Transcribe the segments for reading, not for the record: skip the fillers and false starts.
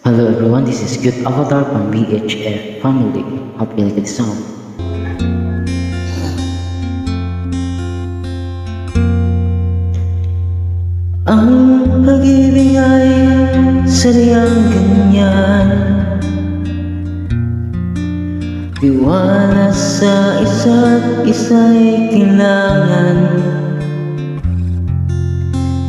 Hello everyone, this is Good Avatar from BHF Family. Hope you like the song. Ang pag-ibig ay sadyang ganyan, tiwala sa isa't isa'y kailangan.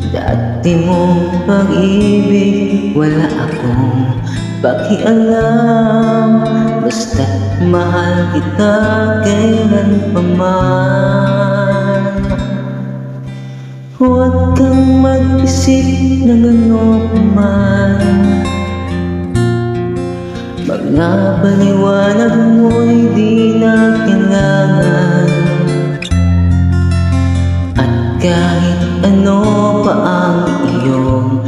Dati mong pag-ibig, wala akong pakialam, basta't mahal kita kailan pa man. Huwag kang mag-isip ng ano pa man, mga paliwanag mo'y di na kailangan. At kahit ano pa ang iyong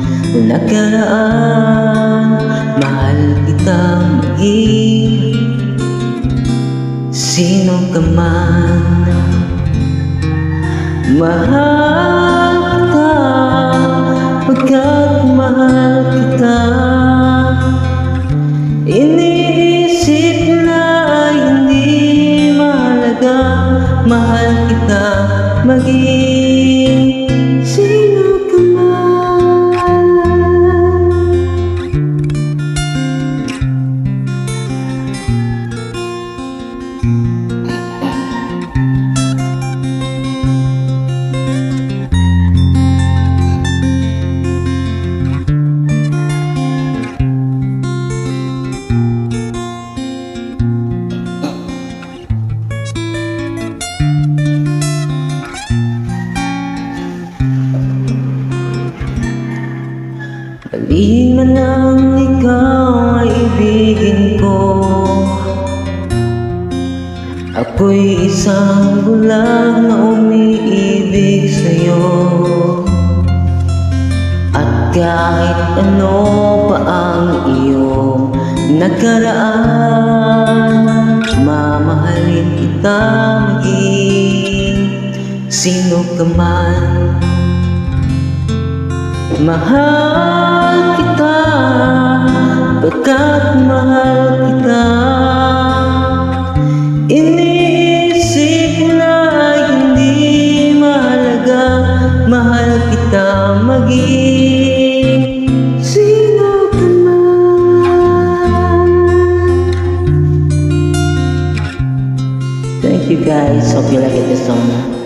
nakaraan, mahal kita maging sino ka man. Mahal kita pagkat mahal kita, iniisip na ay hindi mahalaga. Mahal kita maging sino ka man. Di man ang ikaw ay ibigin ko, ako'y isang bulag na umiibig sa'yo. At kahit ano pa ang iyong nakaraan, mamahalin kita maging sino ka man. Mahal kita pagkat mahal kita, iniisip na ay hindi mahalaga. Mahal kita maging sino ka man. Thank you guys, hope you like it this song.